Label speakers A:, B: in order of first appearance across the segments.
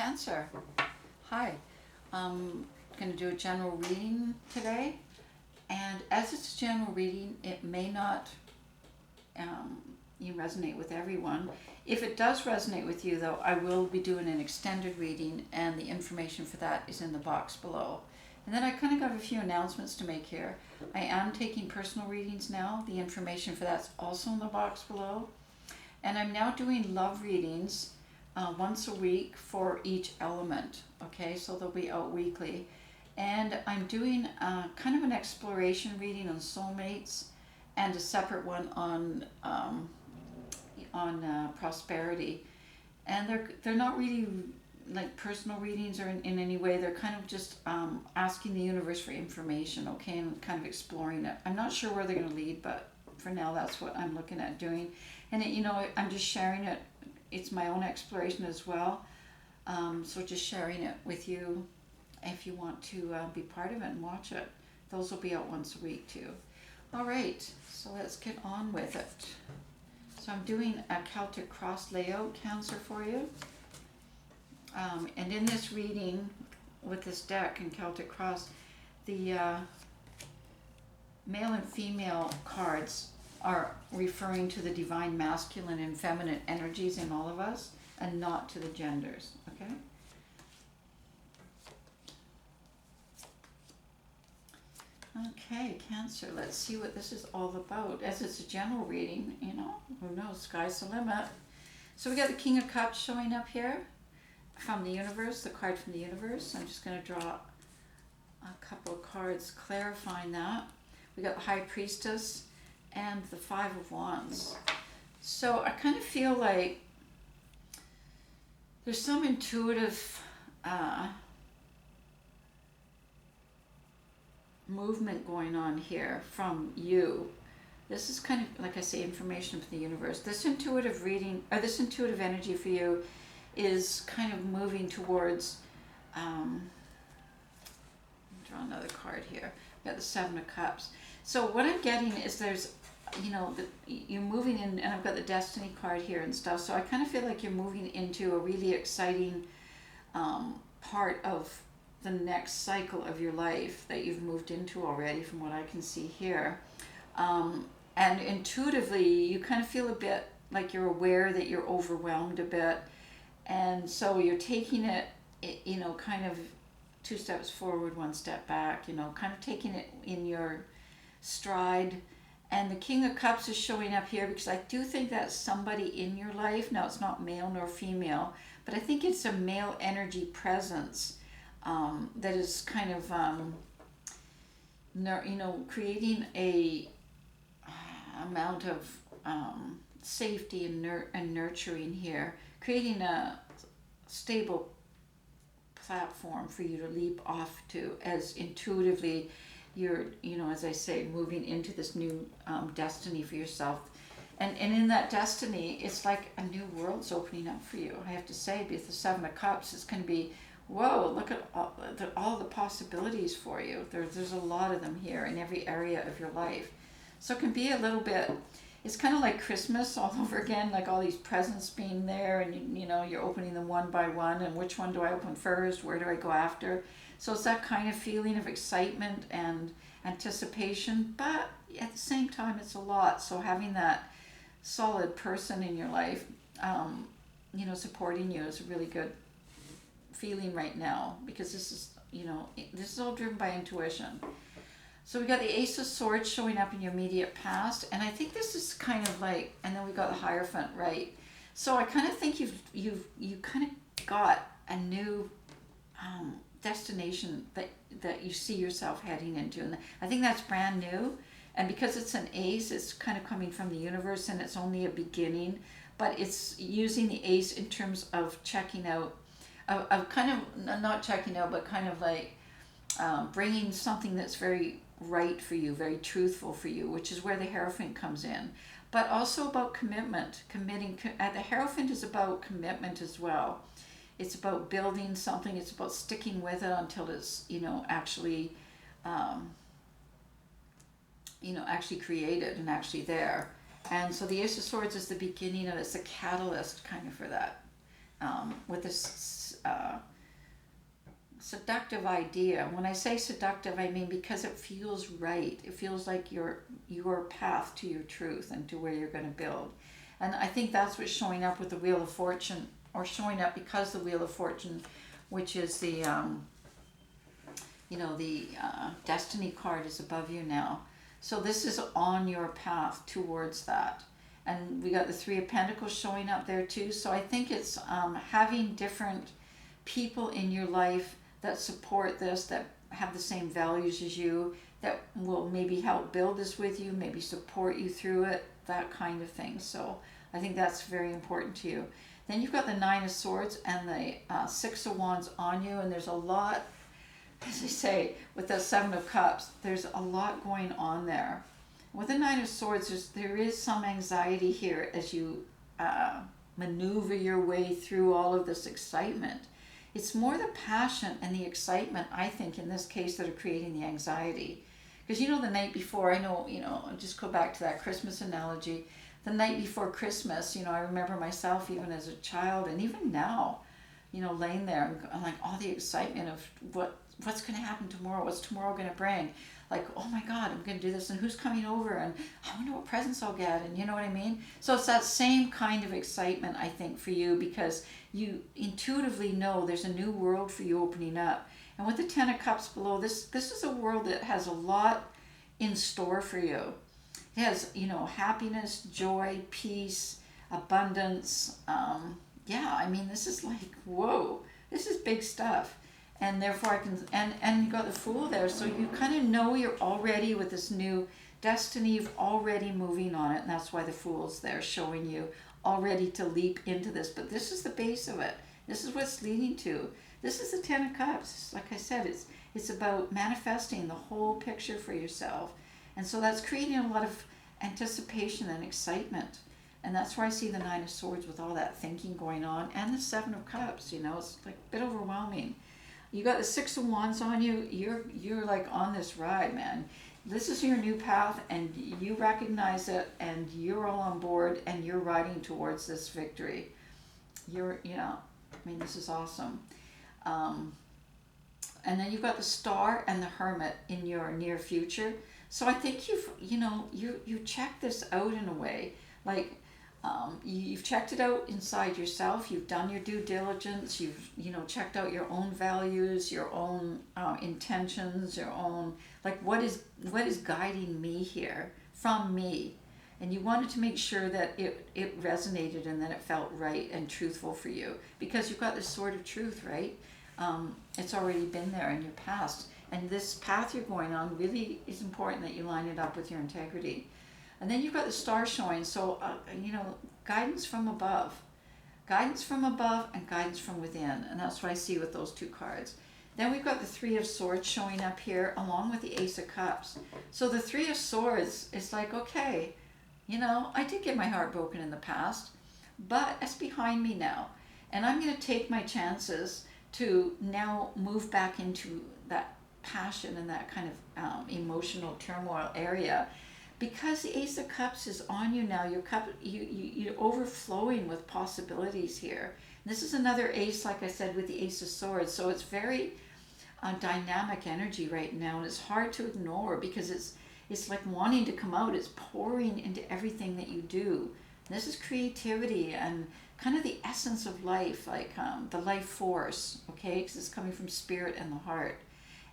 A: Cancer. Hi. I'm going to do a general reading today. And as it's a general reading, it may not resonate with everyone. If it does resonate with you, though, I will be doing an extended reading, and the information for that is in the box below. And then I kind of got a few announcements to make here. I am taking personal readings now. The information for that's also in the box below. And I'm now doing love readings once a week for each element. Okay, so they'll be out weekly. And I'm doing kind of an exploration reading on soulmates and a separate one on prosperity. And they're not really like personal readings or in any way. They're kind of just asking the universe for information, okay, and kind of exploring it. I'm not sure where they're going to lead, but for now that's what I'm looking at doing. And I'm just sharing it. It's my own exploration as well. So just sharing it with you if you want to be part of it and watch it. Those will be out once a week too. All right, so let's get on with it. So I'm doing a Celtic cross layout, Cancer, for you. And in this reading with this deck in Celtic cross, the male and female cards are referring to the divine masculine and feminine energies in all of us and not to the genders, okay? Okay, Cancer, let's see what this is all about. As it's a general reading, who knows, sky's the limit. So we got the King of Cups showing up here from the universe, the card from the universe. I'm just going to draw a couple of cards clarifying that. We got the High Priestess and the Five of Wands. So I kind of feel like there's some intuitive movement going on here from you. This is kind of, like I say, information from the universe. This intuitive reading, or this intuitive energy for you is kind of moving towards, draw another card here. Got the Seven of Cups. So what I'm getting is there's, you're moving in, and I've got the Destiny card here and stuff. So I kind of feel like you're moving into a really exciting part of the next cycle of your life that you've moved into already, from what I can see here. And intuitively, you kind of feel a bit like you're aware that you're overwhelmed a bit. And so you're taking it, kind of 2 steps forward, 1 step back, kind of taking it in your stride. And the King of Cups is showing up here because I do think that's somebody in your life. Now, it's not male nor female, but I think it's a male energy presence that is kind of, creating a amount of safety and nurturing here, creating a stable platform for you to leap off to as intuitively you're, as I say, moving into this new destiny for yourself. And in that destiny, it's like a new world's opening up for you, I have to say, because the Seven of Cups is going to be, whoa, look at all the possibilities for you. There's a lot of them here in every area of your life. So it can be a little bit, it's kind of like Christmas all over again, like all these presents being there, and you're opening them one by one, and which one do I open first? Where do I go after? So it's that kind of feeling of excitement and anticipation, but at the same time, it's a lot. So having that solid person in your life, supporting you is a really good feeling right now, because this is all driven by intuition. So we got the Ace of Swords showing up in your immediate past, and I think this is kind of like, and then we got the Hierophant, right? So I kind of think you kind of got a new destination that you see yourself heading into, and I think that's brand new. And because it's an ace, it's kind of coming from the universe, and it's only a beginning, but it's using the ace in terms of checking out, of kind of not checking out, but kind of like bringing something that's very right for you, very truthful for you, which is where the Hierophant comes in. But also about commitment, the Hierophant is about commitment as well. It's about building something. It's about sticking with it until it's, actually, actually created and actually there. And so the Ace of Swords is the beginning of, it's a catalyst kind of for that. With this seductive idea. When I say seductive, I mean because it feels right. It feels like your path to your truth and to where you're going to build. And I think that's what's showing up with the Wheel of Fortune, or showing up because the Wheel of Fortune, which is the the Destiny card, is above you now. So this is on your path towards that. And we got the Three of Pentacles showing up there too. So I think it's having different people in your life that support this, that have the same values as you, that will maybe help build this with you, maybe support you through it, that kind of thing. So I think that's very important to you. Then you've got the Nine of Swords and the Six of Wands on you, and there's a lot, as I say, with the Seven of Cups, there's a lot going on there. With the Nine of Swords, there is some anxiety here as you maneuver your way through all of this excitement. It's more the passion and the excitement, I think, in this case, that are creating the anxiety. Because, the night before, I'll just go back to that Christmas analogy. The night before Christmas, I remember myself, even as a child, and even now, laying there, and like all the excitement of what's going to happen tomorrow, what's tomorrow going to bring. Like, oh my God, I'm going to do this, and who's coming over, and I wonder what presents I'll get, and you know what I mean? So it's that same kind of excitement, I think, for you, because you intuitively know there's a new world for you opening up. And with the Ten of Cups below, this is a world that has a lot in store for you. It has, happiness, joy, peace, abundance. This is like, whoa, this is big stuff. And therefore and you got the Fool there, so you kind of know you're already with this new destiny, you're already moving on it, and that's why the Fool's there, showing you already to leap into this. But this is the base of it. This is what's leading to. This is the Ten of Cups. Like I said, it's about manifesting the whole picture for yourself. And so that's creating a lot of anticipation and excitement. And that's where I see the Nine of Swords with all that thinking going on, and the Seven of Cups. It's like a bit overwhelming. You got the Six of Wands on you. You're like on this ride, man. This is your new path, and you recognize it, and you're all on board, and you're riding towards this victory. This is awesome. And then you've got the Star and the Hermit in your near future. So I think you've checked this out in a way. Like, you've checked it out inside yourself. You've done your due diligence. You've checked out your own values, your own intentions, your own, like, what is guiding me here from me. And you wanted to make sure that it resonated and that it felt right and truthful for you, because you've got this sword of truth, right? It's already been there in your past, and this path you're going on really is important that you line it up with your integrity. And then you've got the Star showing, so, guidance from above. Guidance from above and guidance from within. And that's what I see with those two cards. Then we've got the Three of Swords showing up here, along with the Ace of Cups. So the Three of Swords is like, okay, I did get my heart broken in the past, but it's behind me now. And I'm going to take my chances to now move back into that passion and that kind of emotional turmoil area. Because the Ace of Cups is on you now, you're overflowing with possibilities here. And this is another ace, like I said, with the Ace of Swords. So it's very dynamic energy right now, and it's hard to ignore because it's like wanting to come out. It's pouring into everything that you do. And this is creativity and kind of the essence of life, like the life force, okay? Because it's coming from spirit and the heart.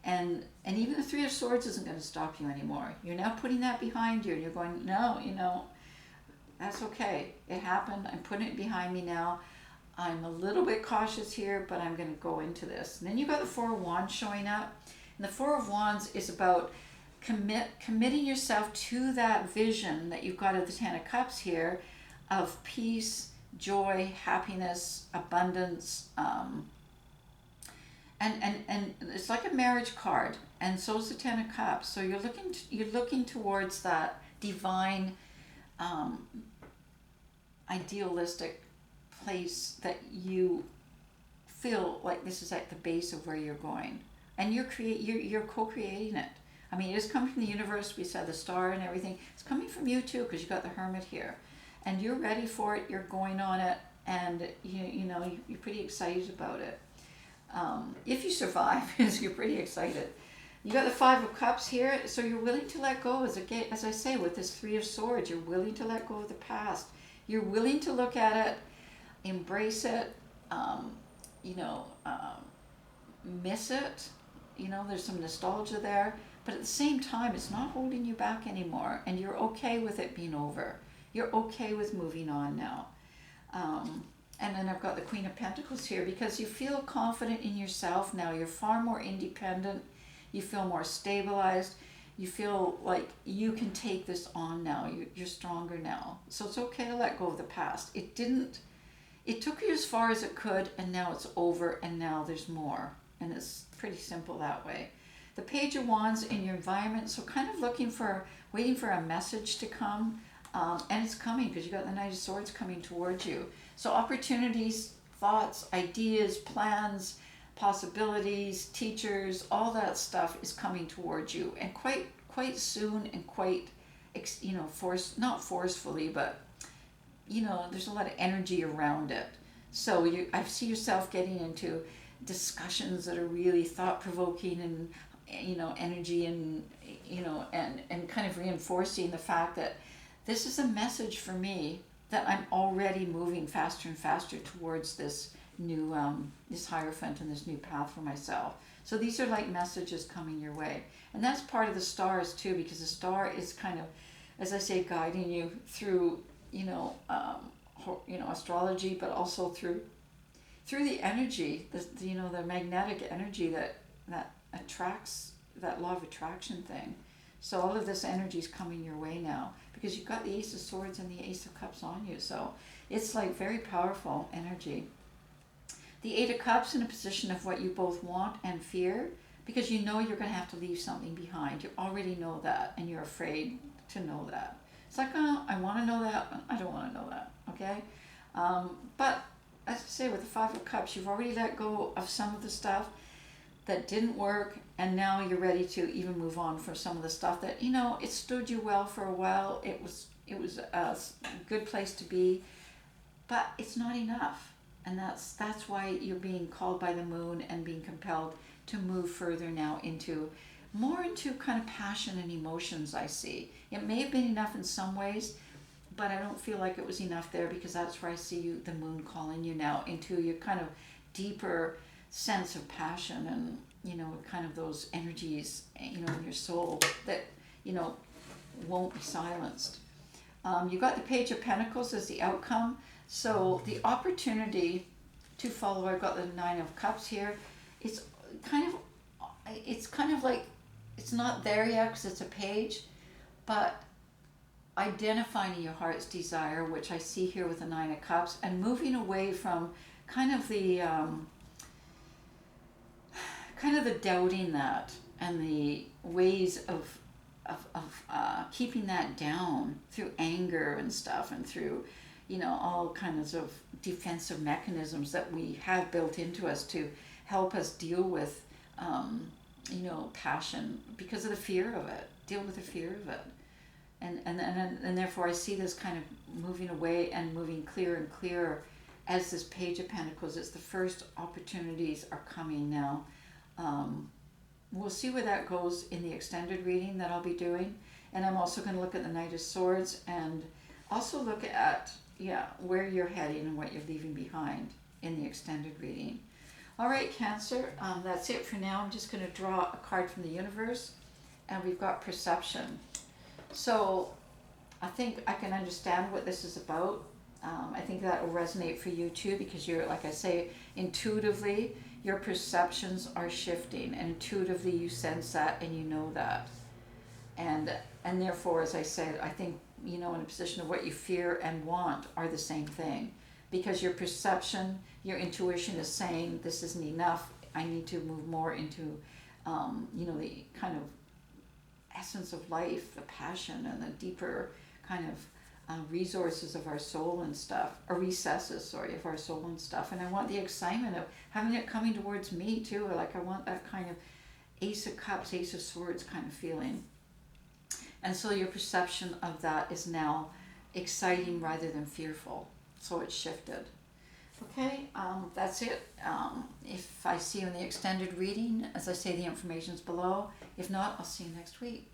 A: And even the Three of Swords isn't going to stop you anymore. You're now putting that behind you, and you're going, no, that's okay. It happened. I'm putting it behind me now. I'm a little bit cautious here, but I'm going to go into this. And then you've got the Four of Wands showing up. And the Four of Wands is about committing yourself to that vision that you've got of the Ten of Cups here, of peace, joy, happiness, abundance, and it's like a marriage card, and so is the Ten of Cups. So you're looking towards that divine, idealistic place that you feel like this is at the base of where you're going, and you're co-creating it. I mean, it is coming from the universe. We said the Star and everything. It's coming from you too, because you got the Hermit here, and you're ready for it. You're going on it, and you're pretty excited about it. If you survive, because you're pretty excited. You got the Five of Cups here, so you're willing to let go. As I say, with this Three of Swords, you're willing to let go of the past. You're willing to look at it, embrace it, you know, miss it. You know, there's some nostalgia there, but at the same time, it's not holding you back anymore, and you're okay with it being over. You're okay with moving on now. And then I've got the Queen of Pentacles here because you feel confident in yourself now. You're far more independent. You feel more stabilized. You feel like you can take this on now. You're stronger now. So it's okay to let go of the past. It took you as far as it could, and now it's over, and now there's more. And it's pretty simple that way. The Page of Wands in your environment, so kind of waiting for a message to come. And it's coming because you got the Knight of Swords coming towards you. So opportunities, thoughts, ideas, plans, possibilities, teachers, all that stuff is coming towards you, and quite soon, and quite, you know, not forcefully, but you know, there's a lot of energy around it. So I see yourself getting into discussions that are really thought-provoking, and you know, energy, and you know, and kind of reinforcing the fact that this is a message for me that I'm already moving faster and faster towards this new, this Hierophant and this new path for myself. So these are like messages coming your way. And that's part of the stars too, because the star is kind of, as I say, guiding you through, you know, astrology, but also through the energy, you know, the magnetic energy that attracts, that law of attraction thing. So all of this energy is coming your way now because you've got the Ace of Swords and the Ace of Cups on you. So it's like very powerful energy. The Eight of Cups in a position of what you both want and fear, because you know you're going to have to leave something behind. You already know that, and you're afraid to know that. It's like, oh, I want to know that, but I don't want to know that, okay? But as I say, with the Five of Cups, you've already let go of some of the stuff that didn't work, and now you're ready to even move on for some of the stuff that, you know, it stood you well for a while. It was a good place to be, but it's not enough. And that's why you're being called by the moon and being compelled to move further now into kind of passion and emotions, I see. It may have been enough in some ways, but I don't feel like it was enough there, because that's where I see you, the moon calling you now into your kind of deeper sense of passion, and you know, kind of those energies, you know, in your soul that, you know, won't be silenced. You got the Page of Pentacles as the outcome. So the opportunity to follow, I've got the Nine of Cups here. It's kind of like, it's not there yet because it's a page, but identifying your heart's desire, which I see here with the Nine of Cups, and moving away from kind of the doubting that, and the ways of keeping that down through anger and stuff, and through, you know, all kinds of defensive mechanisms that we have built into us to help us deal with, you know, passion, because of the fear of it. Deal with the fear of it, and therefore I see this kind of moving away and moving clearer and clearer as this Page of Pentacles. It's the first opportunities are coming now. We'll see where that goes in the extended reading that I'll be doing, and I'm also going to look at the Knight of Swords, and also look at where you're heading and what you're leaving behind in the extended reading. All right, Cancer, that's it for now. I'm just going to draw a card from the universe, and we've got perception. So I think I can understand what this is about. I think that will resonate for you too, because you're, like I say, intuitively, your perceptions are shifting, and intuitively you sense that and you know that. And therefore, as I said, I think, you know, in a position of what you fear and want are the same thing, because your perception, your intuition is saying this isn't enough. I need to move more into, you know, the kind of essence of life, the passion, and the deeper kind of resources of our soul and stuff, or recesses, of our soul and stuff. And I want the excitement of having it coming towards me too. Like, I want that kind of Ace of Cups, Ace of Swords kind of feeling. And so your perception of that is now exciting rather than fearful. So it's shifted. Okay, that's it. If I see you in the extended reading, as I say, the information's below. If not, I'll see you next week.